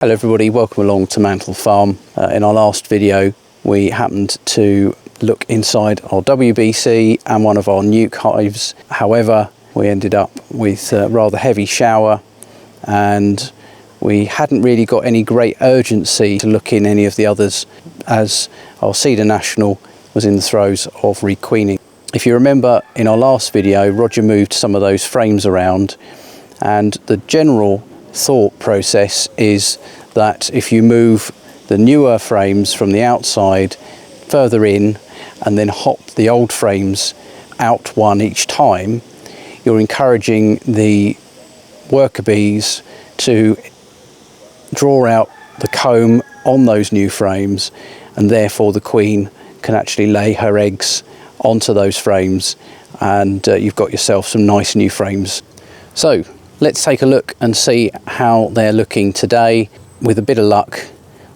Hello everybody, welcome along to Mantel Farm. In our last video we happened to look inside our WBC and one of our nuke hives. However, we ended up with a rather heavy shower and we hadn't really got any great urgency to look in any of the others as our Cedar National was in the throes of requeening. If you remember in our last video, Roger moved some of those frames around, and the general thought process is that if you move the newer frames from the outside further in and then hop the old frames out one each time, you're encouraging the worker bees to draw out the comb on those new frames, and therefore the queen can actually lay her eggs onto those frames, and you've got yourself some nice new frames. So let's take a look and see how they're looking today. With a bit of luck,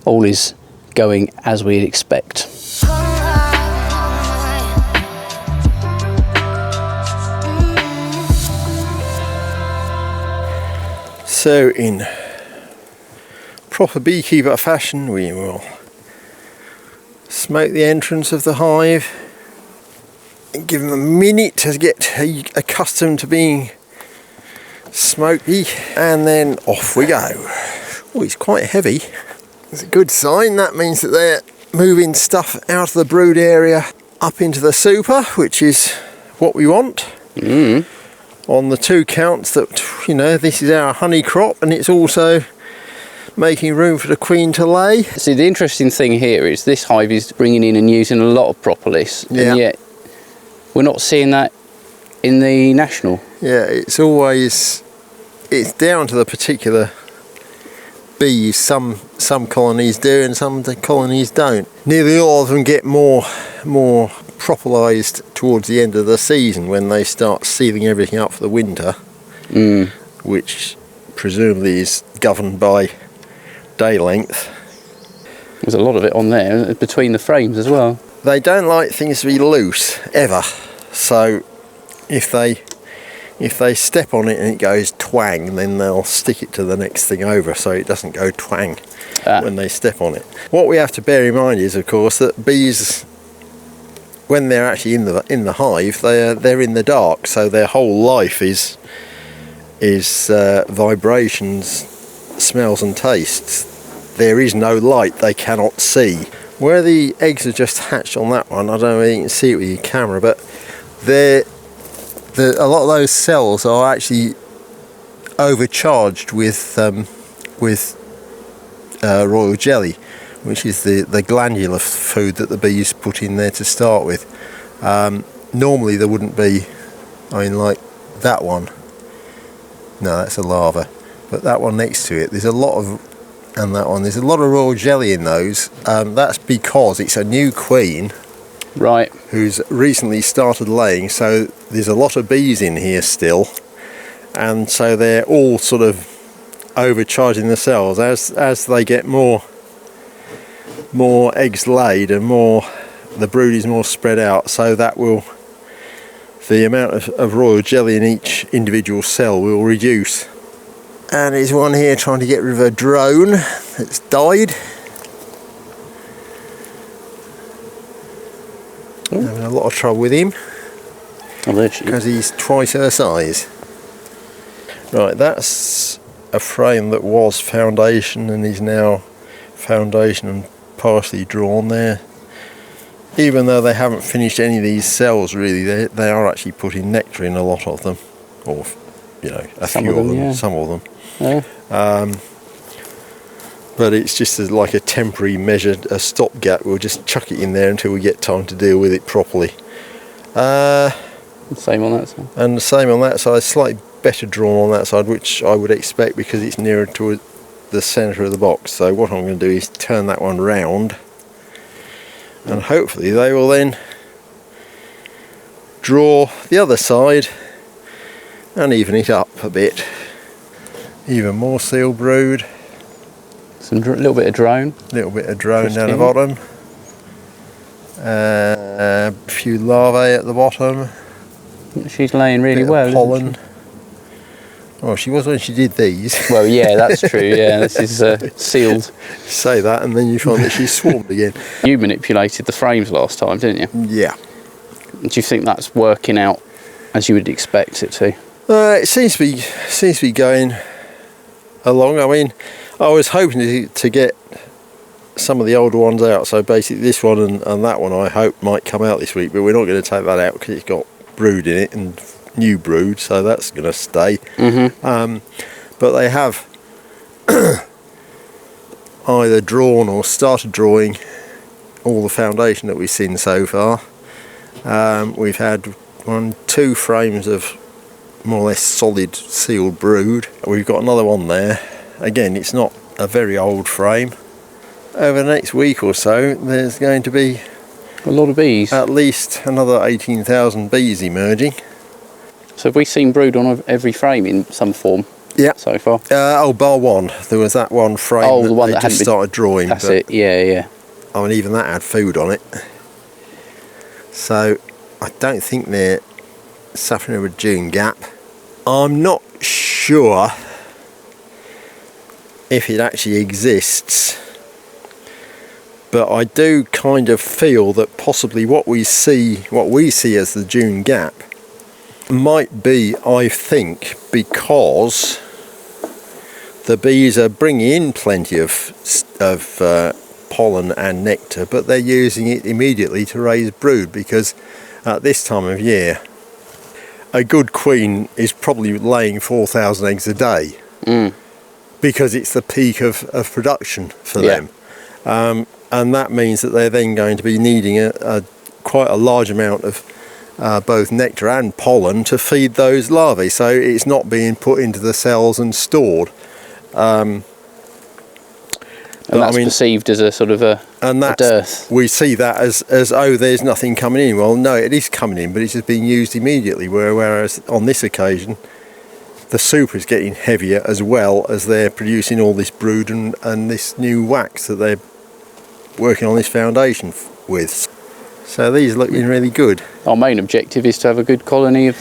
all is going as we'd expect. So in proper beekeeper fashion, we will smoke the entrance of the hive and give them a minute to get accustomed to being smoky, and then off we go. Oh, it's quite heavy. It's a good sign. That means that they're moving stuff out of the brood area up into the super, which is what we want. On the two counts that, you know, this is our honey crop and it's also making room for the queen to lay. See, the interesting thing here is this hive is bringing in and using a lot of propolis, and yet we're not seeing that in the national. Yeah, it's down to the particular bees. Some colonies do and some colonies don't. Nearly all of them get more propolised towards the end of the season when they start sealing everything up for the winter, which presumably is governed by day length. There's a lot of it on there between the frames as well. They don't like things to be loose ever, so if they step on it and it goes twang, then they'll stick it to the next thing over so it doesn't go twang when they step on it. What we have to bear in mind is, of course, that bees, when they're actually in the hive, they're in the dark, so their whole life is vibrations, smells and tastes. There is no light, they cannot see. Where the eggs are just hatched on that one, I don't know if you can see it with your camera, but a lot of those cells are actually overcharged with royal jelly, which is the glandular food that the bees put in there to start with. Normally there wouldn't be, I mean, like that one, no, that's a larva, but that one next to it, there's a lot of, and that one, there's a lot of royal jelly in those. That's because it's a new queen, right, who's recently started laying, so there's a lot of bees in here still, and so they're all sort of overcharging the cells as they get more eggs laid and the brood is more spread out, so that will, the amount of royal jelly in each individual cell will reduce. And there's one here trying to get rid of a drone that's died. Having a lot of trouble with him because he's twice her size. Right, that's a frame that was foundation and is now foundation and partially drawn there. Even though they haven't finished any of these cells really, they are actually putting nectar in a lot of them, or you know, some of them. Yeah. But it's just like a temporary measure, a stopgap. We'll just chuck it in there until we get time to deal with it properly. Same on that side. And the same on that side, slightly better drawn on that side, which I would expect because it's nearer to the centre of the box. So what I'm going to do is turn that one round, and hopefully they will then draw the other side and even it up a bit. Even more seal brood. Some little bit of drone. Little bit of drone down the bottom. A few larvae at the bottom. She's laying really well. Pollen Well, she was when she did these. Well, yeah, that's true. Yeah, this is sealed. Say that, and then you find that she's swarmed again. You manipulated the frames last time, didn't you? Yeah. Do you think that's working out as you would expect it to? It seems to be going along. I mean, I was hoping to get some of the older ones out. So basically, this one and that one, I hope might come out this week. But we're not going to take that out because it's got brood in it and new brood, so that's going to stay. But they have either drawn or started drawing all the foundation that we've seen so far. We've had 2 frames of more or less solid sealed brood. We've got another one there. Again, it's not a very old frame. Over the next week or so, there's going to be a lot of bees. At least another 18,000 bees emerging. So have we seen brood on every frame in some form? Yeah. So far. Bar one. There was that one frame. Oh, the one that just started drawing. That's it. Yeah. I mean, even that had food on it. So I don't think they're suffering a June gap. I'm not sure if it actually exists, but I do kind of feel that possibly what we see as the June gap might be, I think, because the bees are bringing in plenty of pollen and nectar, but they're using it immediately to raise brood, because at this time of year a good queen is probably laying 4,000 eggs a day, because it's the peak of production for them. And that means that they're then going to be needing quite a large amount of both nectar and pollen to feed those larvae, so it's not being put into the cells and stored. And that's perceived as a sort of a dearth. We see that as oh, there's nothing coming in. Well, no, it is coming in, but it's just being used immediately, whereas on this occasion the super is getting heavier, as well as they're producing all this brood and this new wax that they're working on this foundation with. So these are looking really good. Our main objective is to have a good colony of...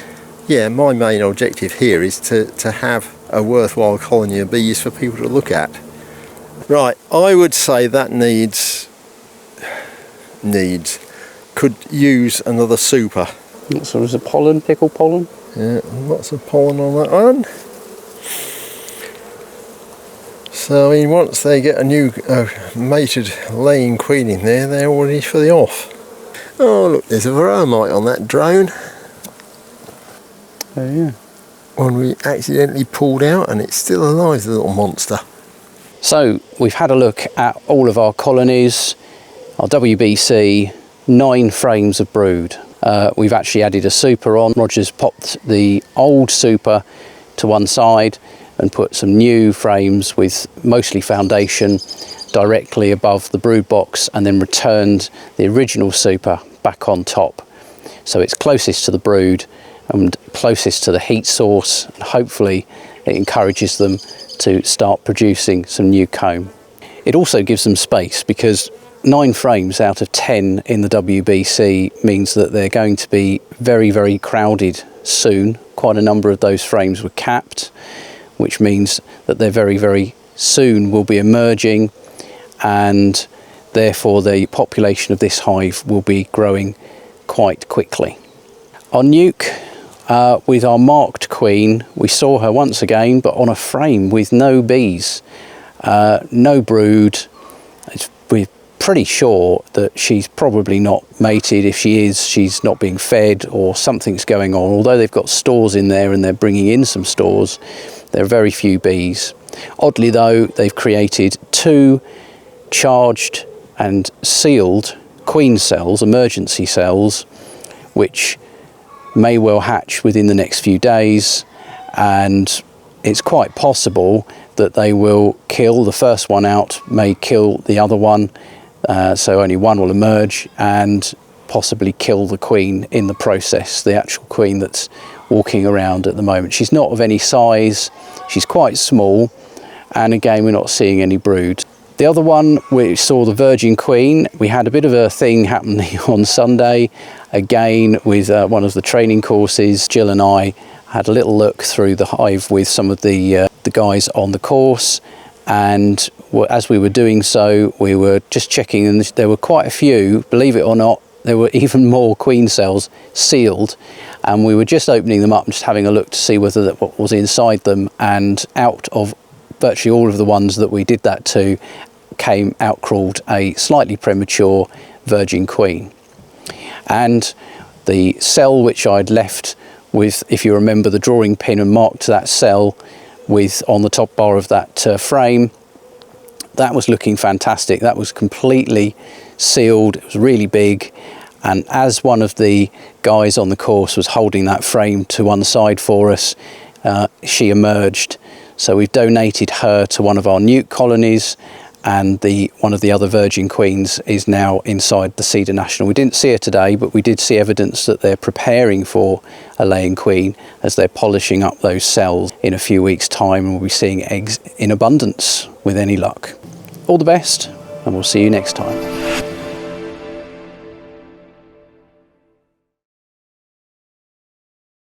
Yeah, my main objective here is to have a worthwhile colony of bees for people to look at. Right, I would say that could use another super. So there's a pollen, pickled pollen? Yeah, lots of pollen on that one. So I mean, once they get a new mated laying queen in there, they're all ready for the off. Oh look, there's a varroamite on that drone. Oh yeah. One we accidentally pulled out, and it's still alive, the little monster. So we've had a look at all of our colonies, our WBC, 9 frames of brood. We've actually added a super on. Roger's popped the old super to one side and put some new frames with mostly foundation directly above the brood box, and then returned the original super back on top. So it's closest to the brood and closest to the heat source, and hopefully it encourages them to start producing some new comb. It also gives them space, because 9 frames out of 10 in the WBC means that they're going to be very, very crowded soon. Quite a number of those frames were capped, which means that they're very, very soon will be emerging, and therefore the population of this hive will be growing quite quickly. On Nuke, with our marked queen, we saw her once again, but on a frame with no bees, no brood. We're pretty sure that she's probably not mated. If she is, she's not being fed, or something's going on. Although they've got stores in there and they're bringing in some stores, there are very few bees. Oddly though, they've created 2 charged and sealed queen cells, emergency cells, which may well hatch within the next few days, and it's quite possible that they will kill the first one out, may kill the other one, so only one will emerge, and possibly kill the queen in the process, the actual queen that's walking around at the moment. She's not of any size, she's quite small, and again we're not seeing any brood. The other one, we saw the virgin queen. We had a bit of a thing happening on Sunday, again with one of the training courses. Jill and I had a little look through the hive with some of the guys on the course, and as we were doing so, we were just checking, and there were quite a few, believe it or not, there were even more queen cells sealed, and we were just opening them up and just having a look to see whether what was inside them, and out of virtually all of the ones that we did that to out crawled a slightly premature virgin queen. And the cell which I'd left with, if you remember, the drawing pin and marked that cell with on the top bar of that frame, that was looking fantastic. That was completely sealed. It was really big, and as one of the guys on the course was holding that frame to one side for us, she emerged. So we've donated her to one of our nuke colonies, and one of the other virgin queens is now inside the Cedar National. We didn't see her today, but we did see evidence that they're preparing for a laying queen as they're polishing up those cells. In a few weeks' time, we'll be seeing eggs in abundance with any luck. All the best, and we'll see you next time.